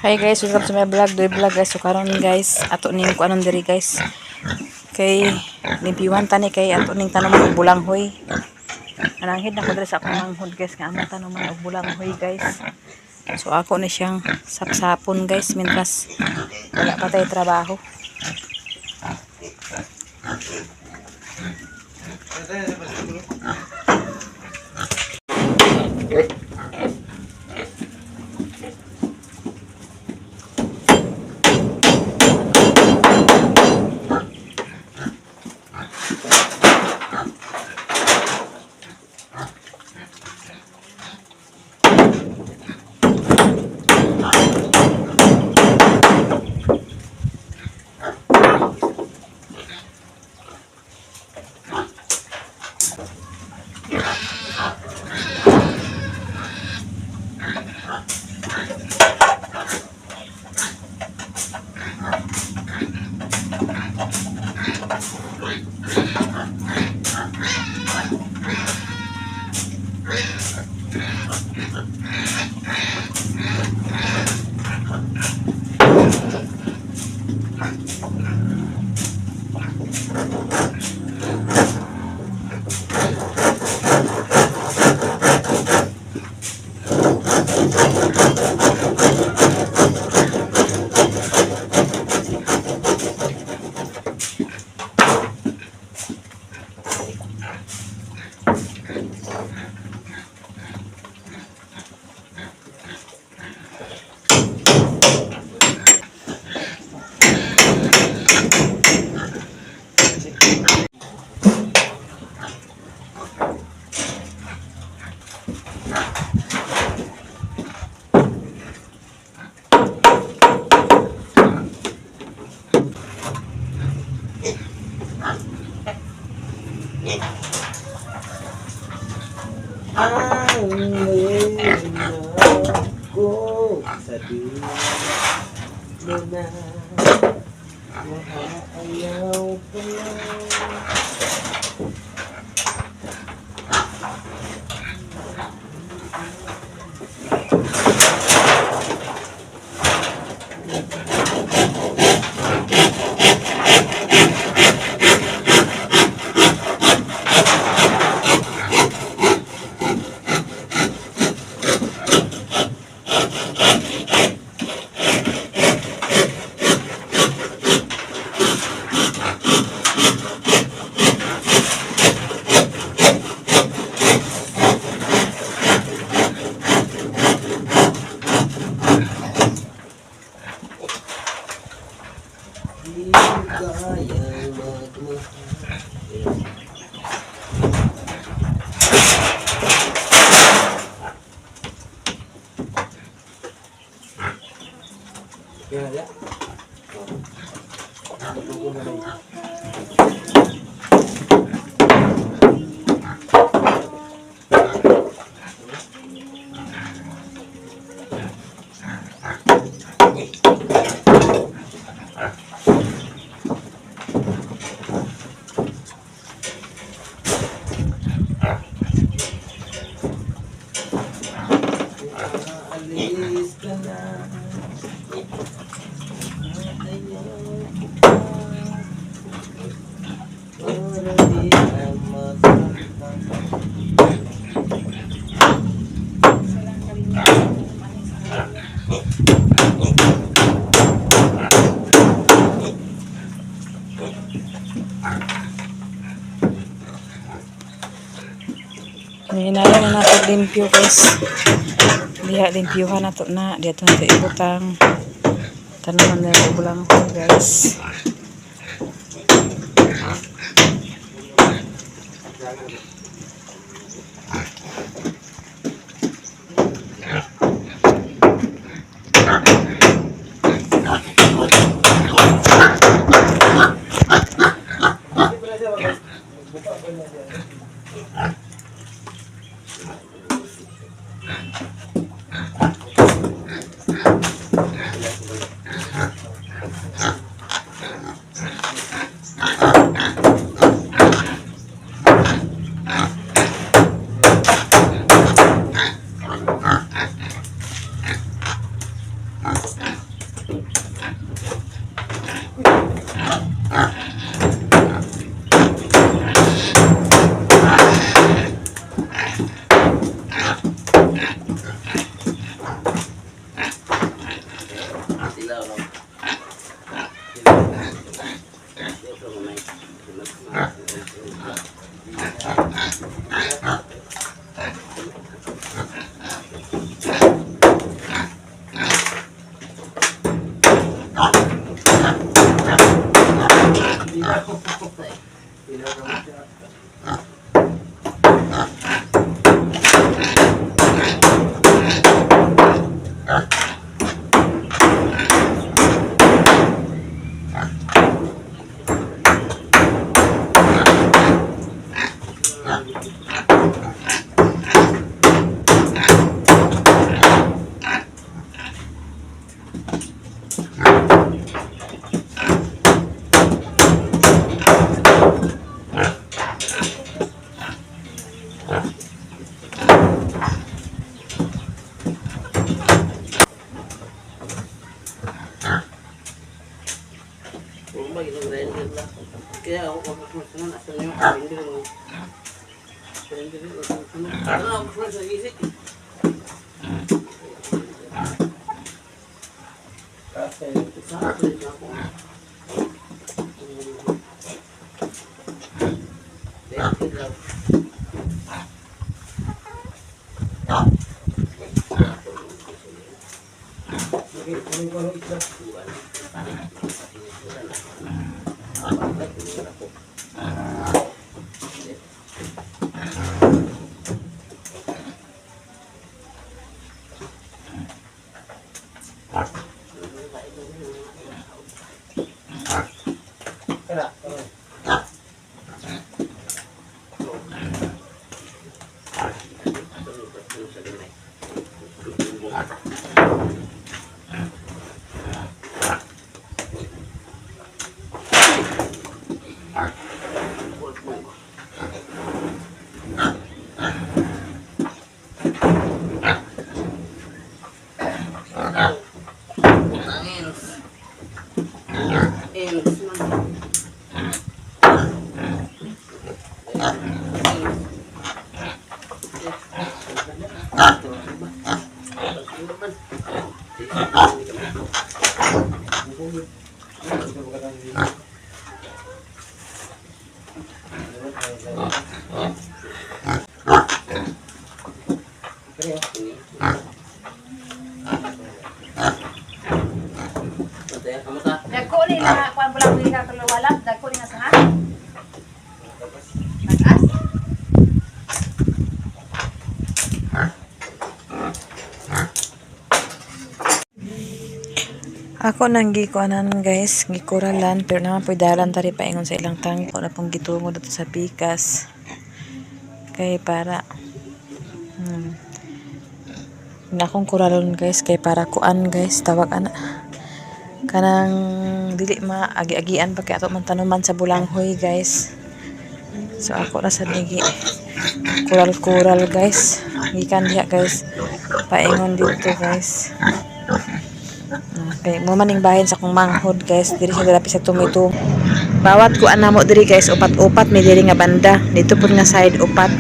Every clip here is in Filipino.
Hi guys, welcome to my vlog. Do vlog guys. So karon guys, ato ning kuanon diri guys. Kay limpyuhan tani kay ato ning tanoman og bulanghoy. Ananghid na ko diri sa akong manghod guys nga among tanoman og bulanghoy guys. So ako na siyang sapsapon guys mintras wala pa tay trabaho. Sa dulo na ayaw ko na. Di kayang magmahal. Kaya alis ka na. Hinala na nato limpyo guys. Diha limpyuhan nato na dito nato ibutang tanaman na bulanghoy guys. Kaya ako kapag sunod, asa na yung hindi lang. Hindi lang. Ano ako sunod sa isip? Kasi isa ako na ako. Dagko ni na kuan bulang diri ka kalawalap, dagko ni nga sa Tagas. Ako nang gikuanan guys, gikuralan pero naman po'y dalan tari paingon sa ilang tangko na pong gitungo dito sa pikas. Kay para na akong kuralon guys kay para kuan guys tawag ana kanang dili maagi-agian pa kay ato man tanuman sa bulanghoy guys. So ako ra sa nigi kural guys gikan diha guys paingon dito guys. Okay, mo maning bahin sa kong manghod guys diri sa dalapi sa tumitum. Bawat kuan namo diri guys upat-upat may diri nga banda dito pud nga side upat.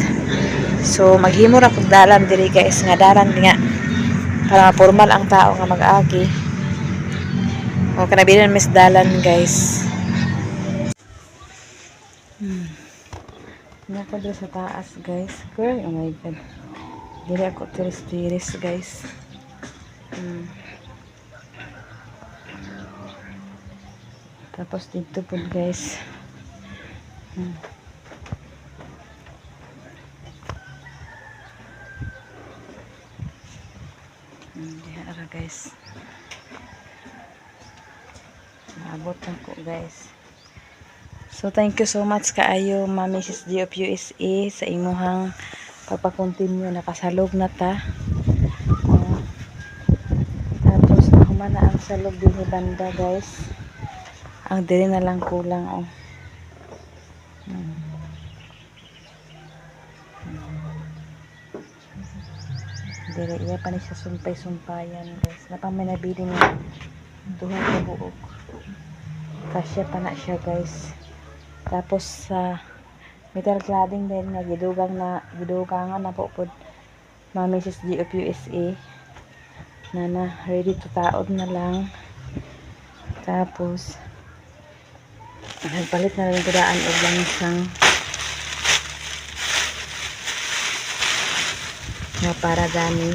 So maghimo ra pud dalan diri guys nga daran nga para formal ang tao nga mag-agi. O kanabilan mis dalan guys. Nako diri sa taas guys. Girl, oh my god. Dili ako tiris-tiris guys. Tapos dito po guys. Diara guys. Naabot na ko guys. So thank you so much kaayo Ma'am Mrs. G of USA sa imuhang pagpakontinue nakasalog na ta. Tapos nahuman na ang salog din ni banda guys. Ang diri na lang kulang oh. Diri iya pa ni sa sumpay-sumpayan guys. Napang may nabili ni duha ka buok. Kasya pa na siya guys. Tapos sa metal cladding din nga gidugangan na po pod Ma'am Mrs. G of USA na ready to taod na lang. Tapos nagpalit na rin kudaan o langsang nga para gani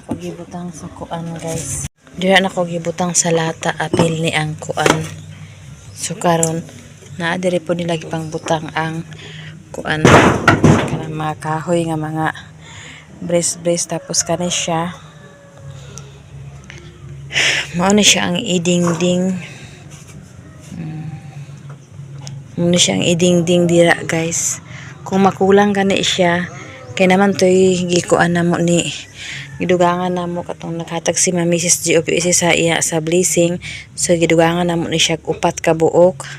ako gibutang sa kuan guys. Diha na ako gibutang sa lata apil ni ang kuan. So karon naa diri po nila gipang butang ang kuan kanang mga kahoy nga mga brace tapos kani siya mao ni siya ang idingding. Mao ni siya ang idingding dira guys. Kung makulang gani siya kay naman toy gikuan namo ni gidugangan namo katong naghatag si Mrs. GOPC sa iya sa blessing, so gidugangan namo ni siya upat ka buok.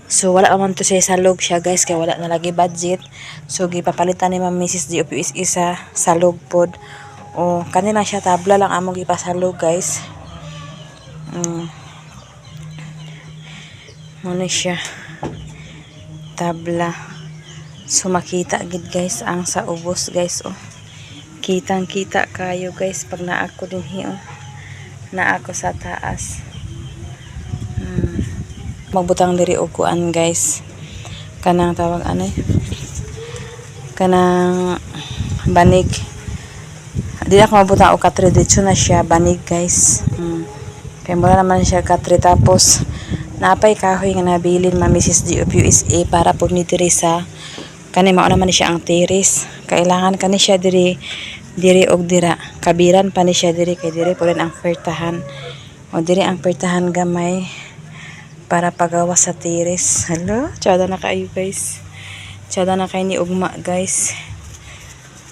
So wala man to siya salog siya guys kay wala na lagi budget, so gipapalitan ni Mrs. GOPC sa salog pod o kanina siya tabla lang amo gipasalog guys. Muna siya tabla. So makita gid guys ang sa ubos guys oh. Kitang kita kayo guys pag naako dinhi oh. Naako sa taas. Magbutang diri og kuan guys. Kanang tawag ano? Kanang banig. Di ako mabutang og katre dito na siya banig guys. Kaya mura naman siya katre tapos napay kahoy nga nabilin Mrs. GOPUSA para po ni diri sa kani mao naman siya ang tiris. Kailangan kani siya diri og dira. Kabiran pa ni siya diri kay diri po rin ang pertahan. O diri ang pertahan gamay para pagawa sa tiris. Hello, tsada na kayo guys. Tsada na kayo ni ugma guys.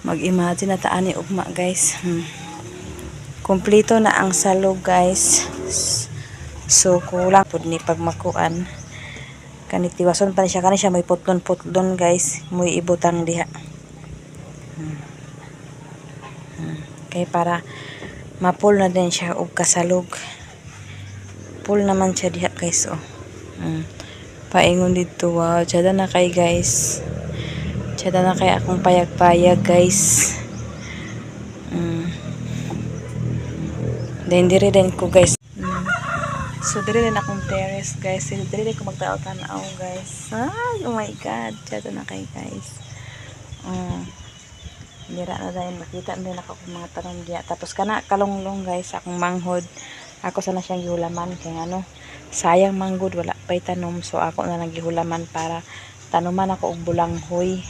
Mag-imagine na taan ni ugma guys. Kompleto na ang salog guys. So kulang pud ni pagmakuan. Kanit tiwason pa siya kani siya may putlon guys, muy ibutang diha. Kay para mapul na din siya og kasalog. Pull naman siya diha guys oh. Paingon dito wow, tsada na kay guys. Tsada na kay akong payag-payag guys. Then dire din ko guys. So, diri rin akong terrace, guys. Diri rin ko magtao-tanaw, guys. Ay, oh my God. Tsada na kayo, guys. Dira na dahil makita din ako kung mga tanong diya. Tapos, kalunglong, guys, akong manghod. Ako sana siyang gihulaman. Kaya ano, sayang manghod, wala pa'y tanom. So, ako na lang gihulaman para tanuman ako og bulanghoy.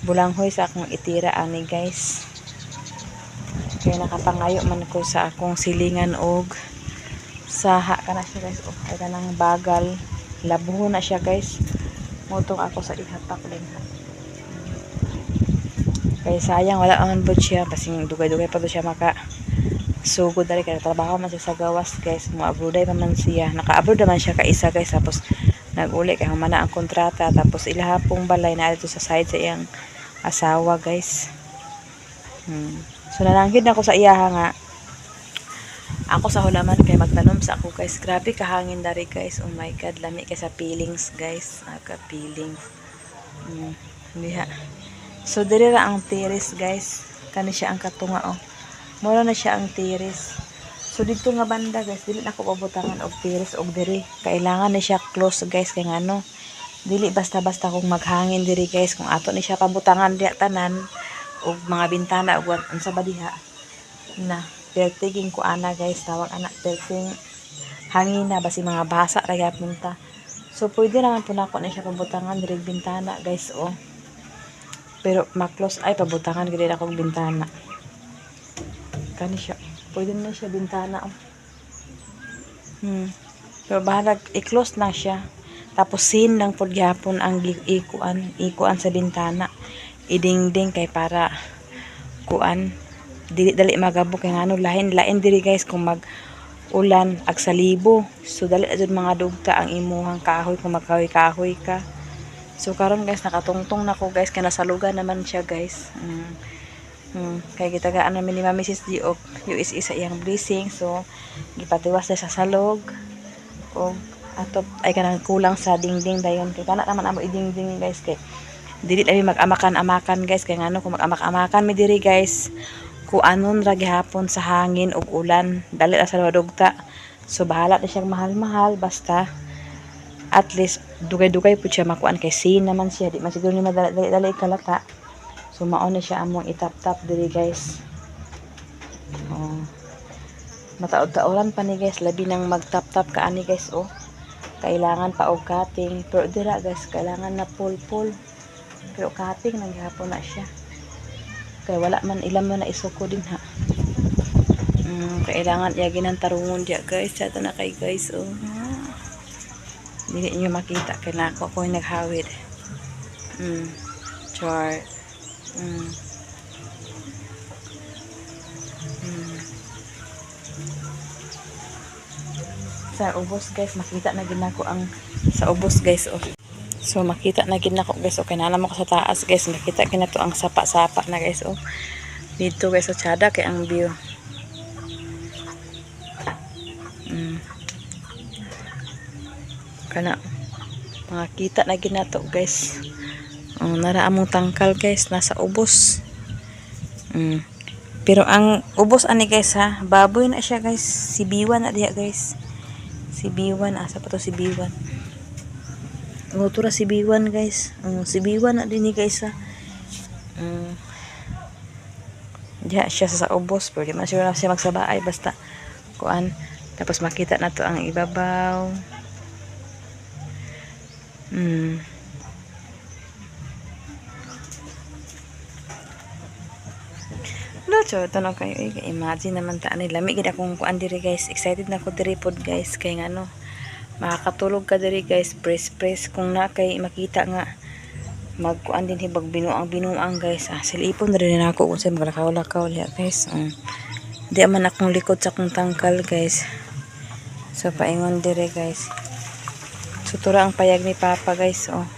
Bulanghoy sa akong itira, ani, guys. Kaya nakapangayo man ko sa akong silingan og saha ka na siya guys. Ay ka ng bagal. Labuho na siya guys. Mutong ako sa ihapak din ha. Kaya sayang wala ang bud siya. Kasing dugay-dugay pa to siya maka sugod dali. Kaya trabaho man siya sa gawas guys. Mo-abroaday pa man siya. Naka-abroad naman siya kaisa guys. Tapos nag-uli kaya humana ang kontrata. Tapos ilahapong balay na dito sa side sa iyang asawa guys. So nalanggid na ako sa iyaha nga. Ako sa hulaman kay magtanom sa ako guys. Grabe kahangin dari guys. Oh my God, lami kay sa peelings guys. Aga peelings. Diha. So diri ra ang tiris guys. Kani siya ang katunga oh. Mura na siya ang tiris. So dito nga banda guys, dili na ako pabutangan og tiris og diri. Kailangan na siya close guys kay ngano. Dili basta-basta kung maghangin diri guys kung ato ni siya pabutangan diha tanan og mga bintana og unsa ba diha. Na pertiging ko ana guys, tawag anak perting hangin na basi mga basa ra punta. So pwede naman po nako na siya pabutangan diri bintana guys oh. Pero ma-close ay pabutangan gid akong bintana. Kani siya. Pwede na siya bintana oh. Pero bahala i-close na siya. Tapos sin lang pod gyapon ang ikuan sa bintana. Idingding kay para kuan dili magabok kay ngano lain diri guys kung mag ulan ag sa libo. So dali jud mga dugta ang imuhang kahoy kung magkahoy-kahoy ka. So karon guys nakatungtong nako guys kay nasalugan naman siya guys. Kay gitagaan namin ni Mrs. G og USA sa iyang blessing. So gipatiwas na sa salog og ato ay kanang kulang sa dingding dayon kay kana naman amo idingding guys kay dili lami mag-amakan guys kay ngano kung mag-amakan mi diri guys kuanon ra gihapon sa hangin ug ulan dali ra sa dugta. So bahala na siyang mahal-mahal basta at least dugay-dugay pud siya makuan kay sin naman siya di man siguro ni madali kalata. So mao na siya among itap-tap diri guys. Oh. Mataod-taoran pa ni guys, labi nang magtap-tap ka ani guys, oh. Kailangan pa og cutting, pero dira guys, kailangan na pull-pull. Pero cutting nang gihapon na siya. Kaya wala man ilam mo na isuko din ha. Kailangan iyagin ang tarungon diya guys. Ito na kay guys, oh. Hindi niyo makita, kailangan ko yung naghawid. Chart. Sa ubos guys, makita na ginako ang sa ubos guys, oh. So makita na ginako guys, okay na mo ko sa taas guys, makita kina to ang sapa-sapa na guys, oh. Dito guys, so tsada kay ang view. Kana makita na ginato guys. Nara among tangkal guys, nasa ubos. Pero ang ubos ani guys ha, baboy na siya guys. Si B1 na diha guys. Si B1, asa pa to si B1. Tura si B1 guys. Si B1 na din ni guys ha. Diha siya sa ubos, pero di man siya magsabaay basta kuan. Tapos makita na to ang ibabaw. So, tanong kayo, imagine naman ta ani lami gid akong kuan diri guys. Excited na ko diri pod guys kay ngano makakatulog ka diri guys, press kung na kay makita nga magkuan din hibag binuang guys. Silipon na rin ako kung sa maglakaw-lakaw liya guys. Di man akong likod sa akong tangkal guys. So paingon diri guys. Sutura ang payag ni Papa guys, oh.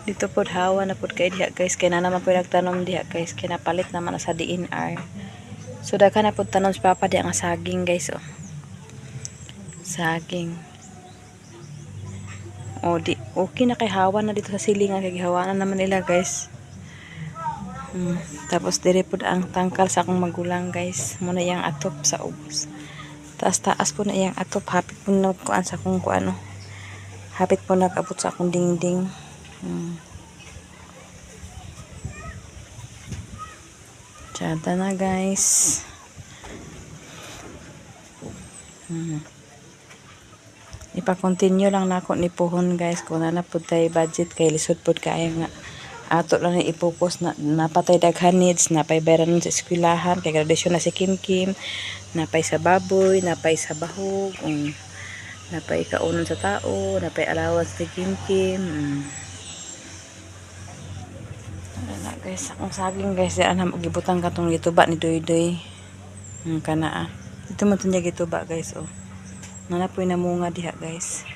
Dito pod hawa na pod kay diha guys, kay na naman po nagtanom diha guys, kay napalit naman na sa DNR. So daghan na pod tanom si Papa diha nga saging guys, oh. Saging. Di okay na kay hawa na dito sa silingan, kay hawa na naman nila guys. Tapos dire pod ang tangkal sa akong magulang guys. Muna yang atop sa ubos. Taas po na yang atop, hapit po na kuan sa akong kuan, oh. Hapit po nag-abot sa akong dingding. Tsada na guys. Ipa-continue lang na ako ni puhon guys, kung na po tayo budget kay lisod po kaya nga ato lang na ipokus na napatay daghan needs, napay bayaran sa eskwelahan, kay graduation na si Kim, napay sa baboy, napay sa bahog, napay kaunon sa tao, napay allowance ni Kim. Na guys, akong saging guys, diyan na magibutang katong gituba ni Doy. Kana dito man tunya gituba guys, oh. Nanapoy na munga diha guys.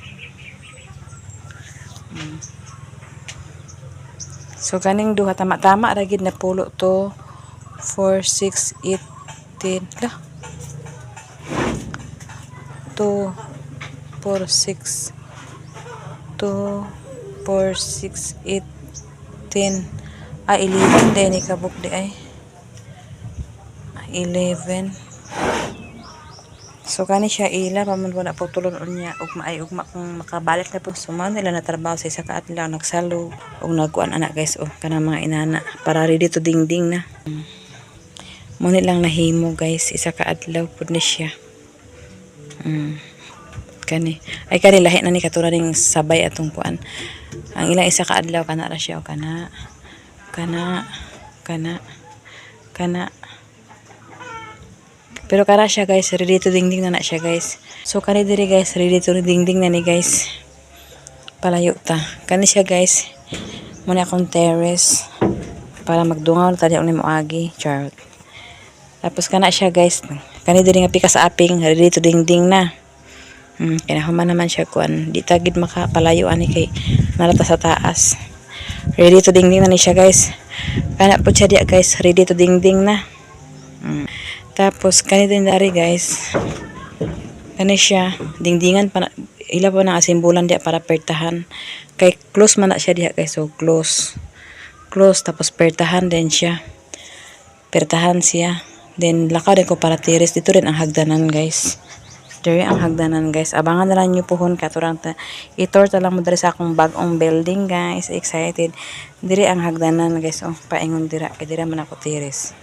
So kaning duha tama-tama ra gid na pulo to 4, 6, 8, 10 lah. 2, 4, 6 2, 4, 6, 8, 10 11 din ni kabuk di ay 11. So kani siya ila paman wala po tulon unya ugma kung makabalik na po suman nila na trabaho sa isa ka atla nagsalo og nagkuan anak guys, oh, kana mga inana para ready to dingding na. Mo ni lang nahimo guys, isa ka adlaw pud ni siya. Kani lahi na ni katulad ning sabay atong kuan. Ang ilang isa ka adlaw kana ra siya, o kana pero kara siya guys, ready to dingding na siya guys. So kani diri guys, ready to dingding na ni guys. Palayo ta. Kani siya guys. Muna akong terrace para magdungaw tadi ako ni moagi, charot. Tapos kana siya guys. Kani diri nga pika sa aping, ready to dingding na. Kinahuman naman siya kuan. Di tagid makapalayo ani kay narata sa taas. Ready to dingding na ni siya guys. Kana po siya diya guys, ready to dingding na. Tapos kani din dari guys. Kani siya dingdingan pa ila po na asimbulan diya para pertahan. Kay close man na siya diya guys, so close tapos pertahan din siya. Pertahan siya. Then lakaw din ko para tiris, dito rin ang hagdanan guys. Diri ang hagdanan guys. Abangan na lang nyo pohon katurang itor ta lang mo diri sa akong bagong building guys. Excited. Diri ang hagdanan guys, oh, paingon dira kay dira man ako tiris.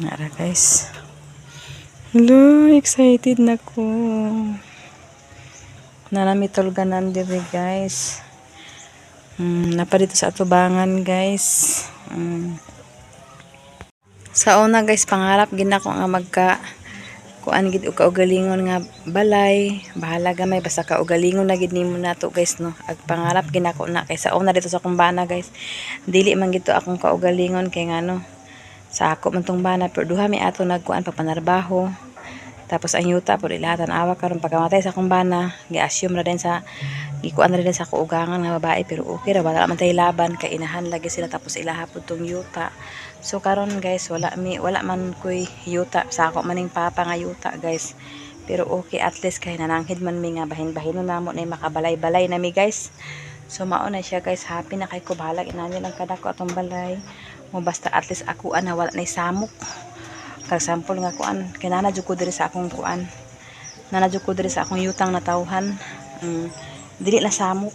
Nara guys. Hello, excited na ko. Nanamitolganan diri guys. Napa dito sa atubangan guys. Sa una guys, pangarap gina ko nga magka kuan gid og kaugalingon nga balay. Bahala gamay basta kaugalingon na gid nimo nato guys no. Ag pangarap gina ko na kay sa una dito sa kumbana guys. Dili man gito akong kaugalingon kay ngano. Sa ako man tong bana pero duha mi ato nagkuan papanarbaho. Tapos ang yuta po ilahatan awa karon pagkamatay sa kumbana, gi-assume ra din sa gikuan ra din sa kuugangan nga babae pero okay ra wala man tay laban kay inahan lagi sila tapos ilaha pud tong yuta. So karon guys wala man koy yuta sa ako maning papa nga yuta guys. Pero okay at least kay nananghid man mi nga bahin-bahinon namo na makabalay-balay na mi guys. So mao na siya guys, happy na kay ko bahala inani lang kadako atong balay. Mo basta at least ako na wala nay samok. Kag sample nga kuan kinana jud ko diri sa akong kuan. Nana jud ko diri sa akong yutang na tawhan. Dili na samok.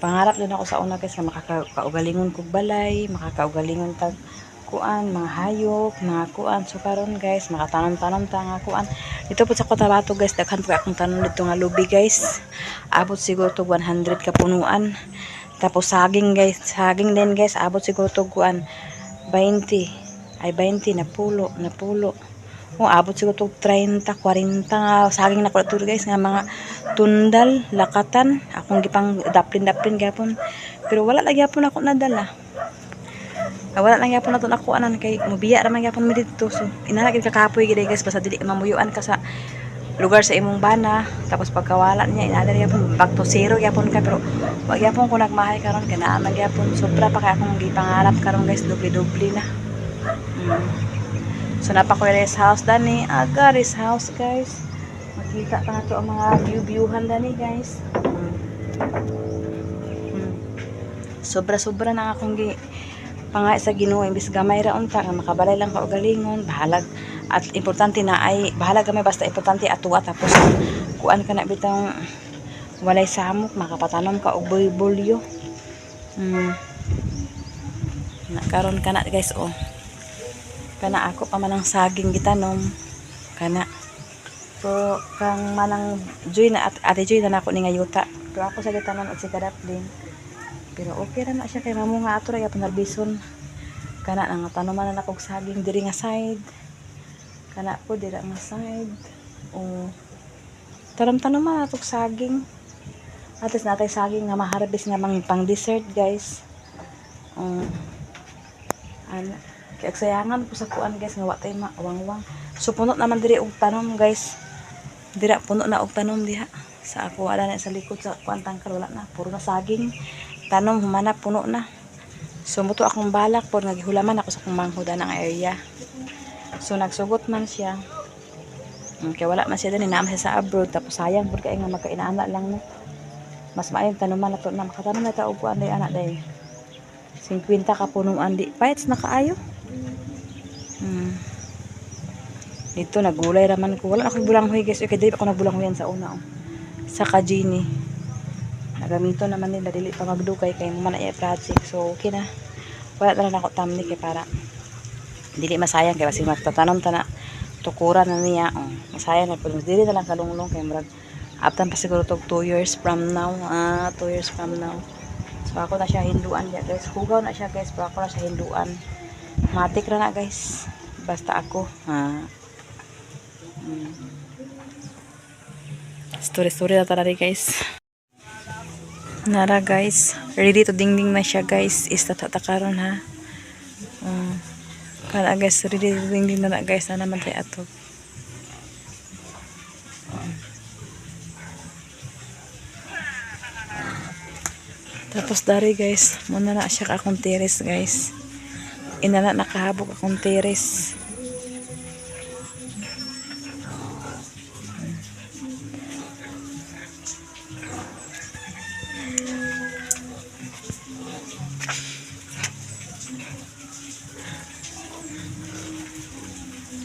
Pangarap din ako sa una guys nga makakaugalingon kog balay, makakaugalingon tag kuan, mga hayop, mga kuan. So karon guys, makatanom-tanom ta nga kuan. Dito po sa Cotabato guys, daghan po akong tanom dito nga lubi guys. Abot siguro tog 100 ka punuan. Tapos saging guys, saging din guys, abot siguro tog kuan 20 na pulo. Abot siguro tog 30, 40 nga saging na ko guys nga mga tundal, lakatan. Akong gipang daplin gyapon. Pero wala lagi gyapon ako nadala. Wala lang gyapon nato ako anan kay mubiya ra man gyapon mi dito. So inana gid kakapoy gid guys basta dili mamuyuan ka sa lugar sa imong bana. Tapos pagkawala niya inana gyapon back to zero gyapon ka pero wag gyapon ko nagmahay karon kay naa man gyapon sobra pa kay akong gipangarap karon guys doble-doble na. So napa ko rest house dani, aga rest house guys. Makita pa nato ang mga view-viewhan dani guys. Sobra-sobra na akong pangay sa Ginoo imbis gamay ra unta nga makabalay lang ka og galingon, bahalag at importante na ay bahala gamay basta importante atuwa tapos kuan ka na bitang walay samok makapatanom ka og bulyo. Na karon kana guys oh. Kana ako pa manang saging gitanom kana pero kang manang Joy na ate Joy na ako ni nga yuta pero ako sa gitanom at si kadap din pero okay ra na siya kay mamo nga ato ra gyapon narbison kana nga tanoman na akong saging diri nga side kana po diri nga side o tanom-tanoman atong saging at least natay saging nga maharbis nga pang dessert guys kaya sayangan po sa kuan guys nga watay mawangwang. So puno naman diri og tanom guys. Dira puno na og tanom diha. Sa ako wala na sa likod sa kuan tangkal wala na. Puro na saging. Tanom humana puno na. So muto akong balak por nagihulaman ako sa akong manghuda ng area. So nagsugot man siya. Kaya wala man siya din inaam siya sa abroad tapos sayang pud kay nga magkainaana lang no. Mas maayong tanuman nato na makatanom na ta og kuan day anak day. 50 ka punuan di. Paits na kaayo. Dito nagulay raman ko wala ako bulanghoy guys okay dili ako nagbulanghoyan sa una sa Kajini nagamito naman nila dili pa magdugay kay mo man ay project so okay na wala na ako tamni kay para dili masayang kay basi magtatanom ta na tukuran na niya masayang na pud dili na lang kalunglong kay murag after pa siguro tog 2 years from now so ako na siya hinduan ya guys hugaw na siya guys pero ako na siya hinduan matik ra na guys basta ako story na tara guys nara guys ready to dingding na siya guys is tatakaron ha kala guys ready to dingding na guys na naman tayo ato tapos dari guys muna na siya akong terrace guys inana nakahabok akong terrace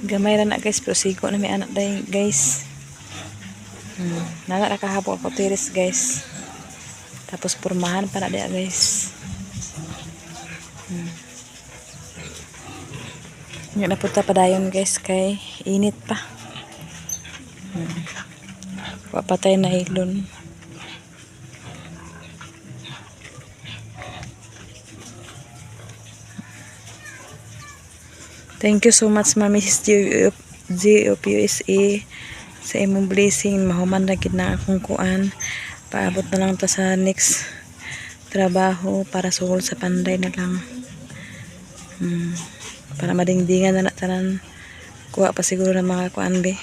gamay ra na guys pero sigo na may anak day guys nana nakahabok ako terrace guys tapos pormahan pa na dia guys Nga napunta pa dayon guys kay init pa. Wapatay na ilon. Thank you so much Mami G of USA sa imong blessing. Mahuman na gid na akong kuan. Paabot na lang ta sa next trabaho para sugol sa panday na lang. Para madingdingan na tanan. Kuha pa siguro ng mga kuan be.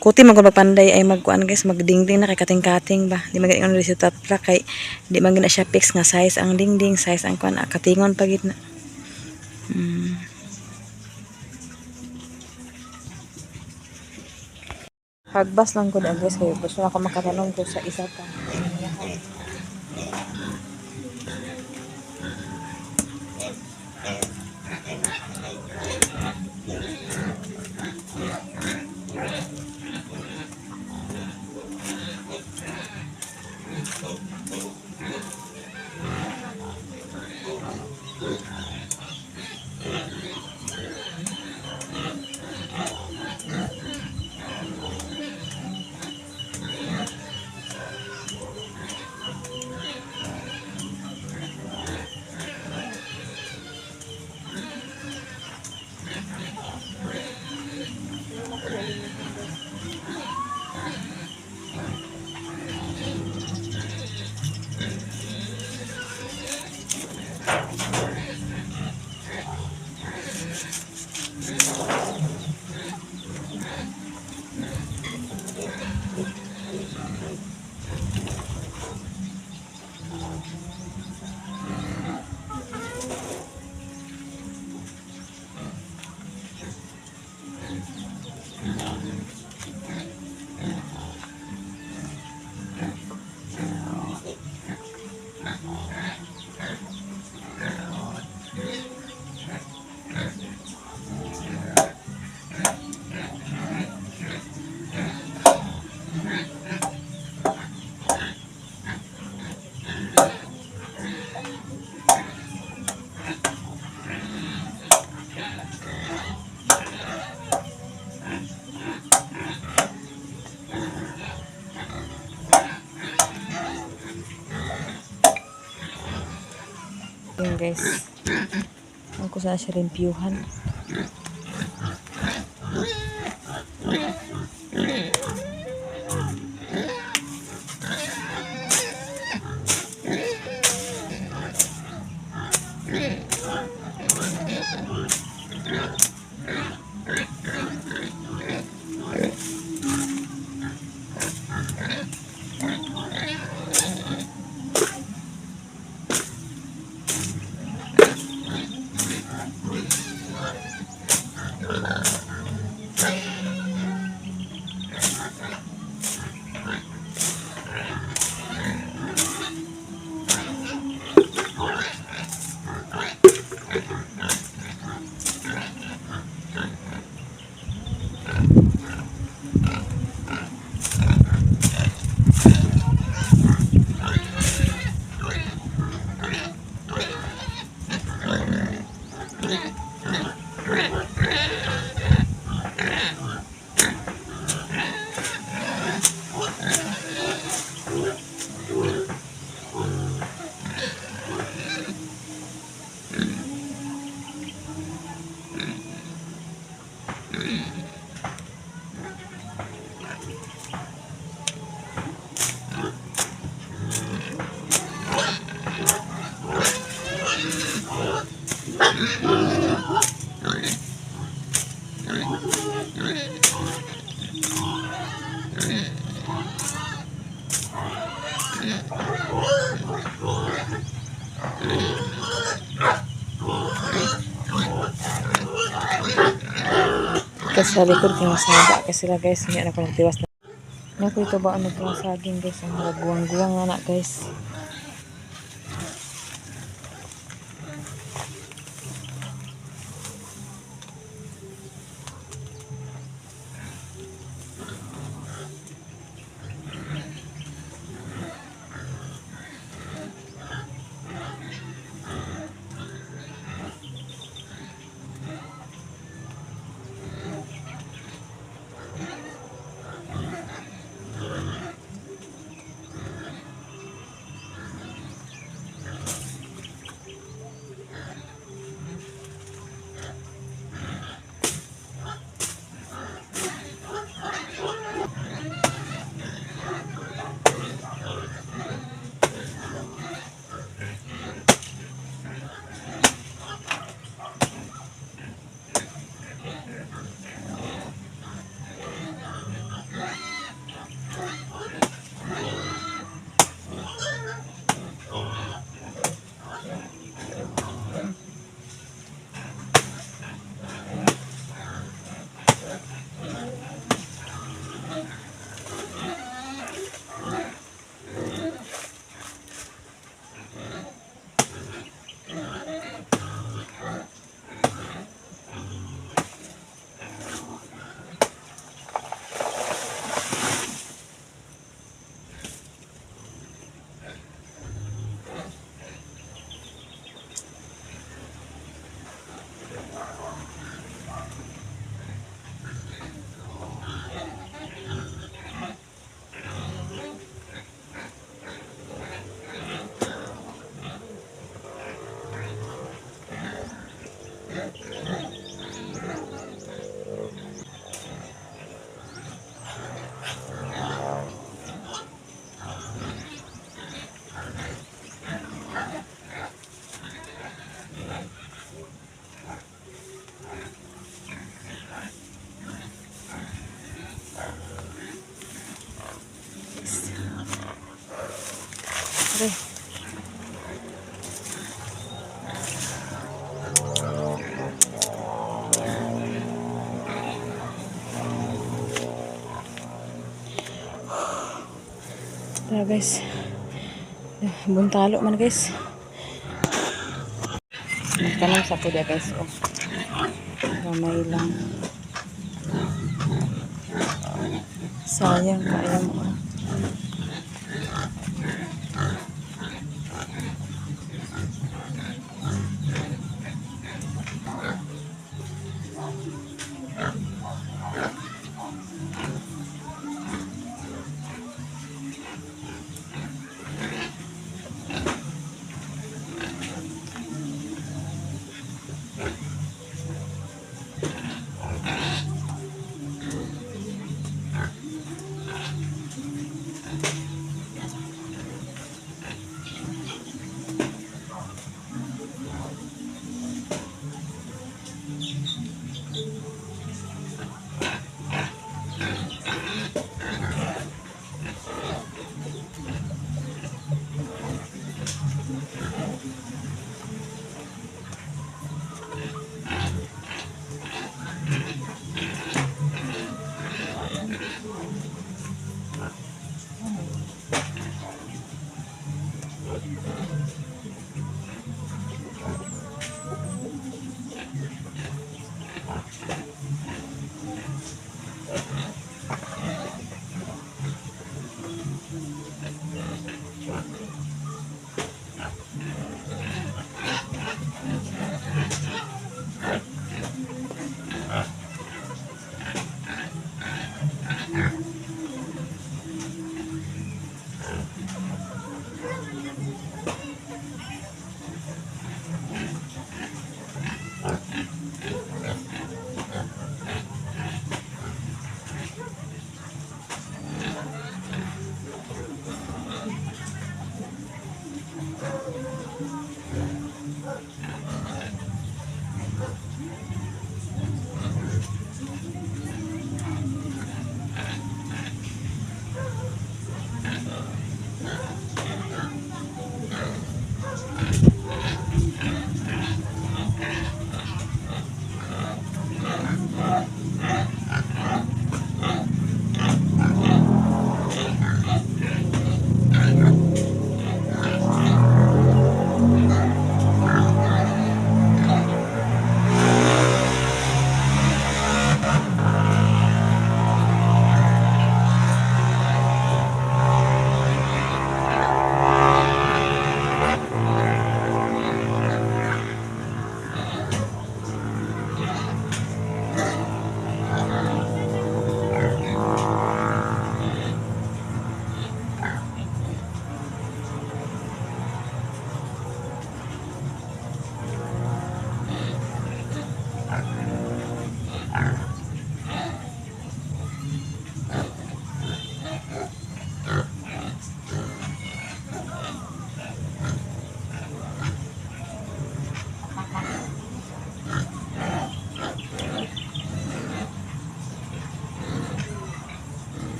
Kuti magpanday ay magkuan guys, magdingding na kay kating-kating ba. Di magani ano sa tatra kay di man gina siya fix nga size ang dingding, size ang kuan katingon pa gid na. Hagbas lang ko na guys kay gusto na ako makatanong ko sa isa pa. Yun guys. Ako sana siya rimpiyuhan. Kasi sa likod kaya masaba kasi sila guys, hindi na ko nagtiwas na. Naku ito ba ang nagkasaging guys, ang guwang-guwang nga na guys. Pre. Tara guys. Buntalo man guys. Tanong sa kuda guys. Oh. Ramay lang. Sayang kaya mo.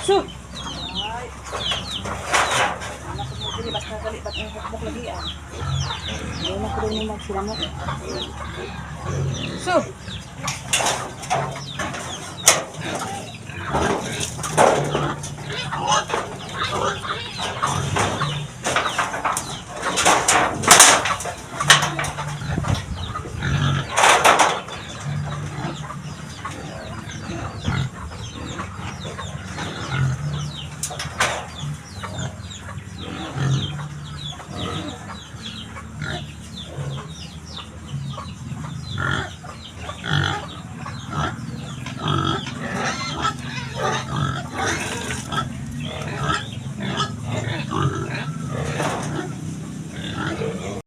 So, ay. Anak ko mo dili basta gali bat ang hukbok lagi ah. Hindi na ko rin magsilamot. So,